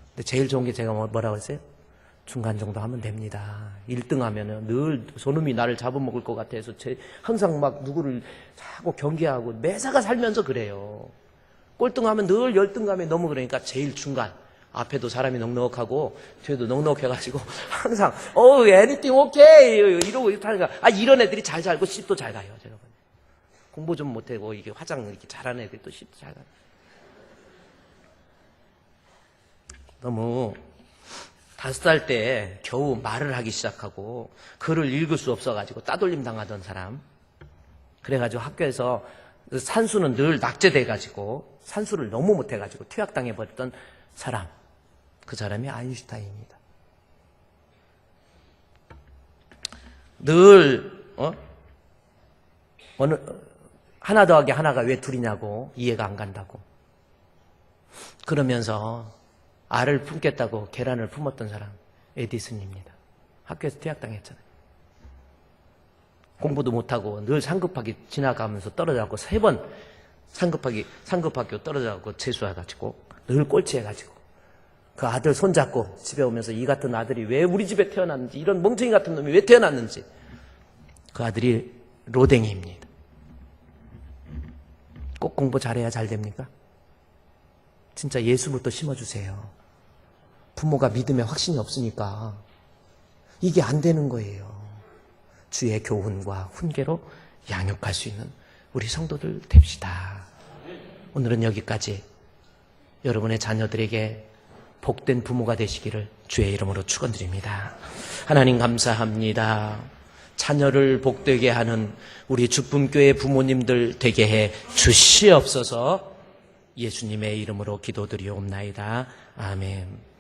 근데 제일 좋은 게 제가 뭐라고 했어요? 중간 정도 하면 됩니다. 1등 하면은 늘 저놈이 나를 잡아먹을 것 같아서 항상 막 누구를 자꾸 경계하고 매사가 살면서 그래요. 꼴등 하면 늘 열등감에 너무 그러니까 제일 중간. 앞에도 사람이 넉넉하고 뒤에도 넉넉해가지고 항상 anything okay 이러고 하니까 이런 애들이 잘 살고 씹도 잘 가요. 여러분. 공부 좀 못하고 이게 화장 이렇게 잘하는 애들이 또 씹도 잘 가요. 너무 5살 때 겨우 말을 하기 시작하고 글을 읽을 수 없어가지고 따돌림 당하던 사람. 그래가지고 학교에서 산수는 늘 낙제돼가지고 산수를 너무 못해가지고 퇴학당해버렸던 사람. 그 사람이 아인슈타인입니다. 늘 하나 더하기 하나가 왜 둘이냐고 이해가 안 간다고. 그러면서 알을 품겠다고 계란을 품었던 사람 에디슨입니다. 학교에서 퇴학당했잖아요. 공부도 못하고 늘 상급하게 지나가면서 떨어져갖고 3번 상급학교 떨어져갖고 재수해가지고 늘 꼴찌해가지고 그 아들 손잡고 집에 오면서 이 같은 아들이 왜 우리 집에 태어났는지 이런 멍청이 같은 놈이 왜 태어났는지 그 아들이 로댕이입니다. 꼭 공부 잘해야 잘 됩니까? 진짜 예수부터 심어주세요. 부모가 믿음에 확신이 없으니까 이게 안 되는 거예요. 주의 교훈과 훈계로 양육할 수 있는 우리 성도들 됩시다. 오늘은 여기까지. 여러분의 자녀들에게 복된 부모가 되시기를 주의 이름으로 축원드립니다. 하나님 감사합니다. 자녀를 복되게 하는 우리 죽분교회 부모님들 되게 해 주시옵소서. 예수님의 이름으로 기도드리옵나이다. 아멘.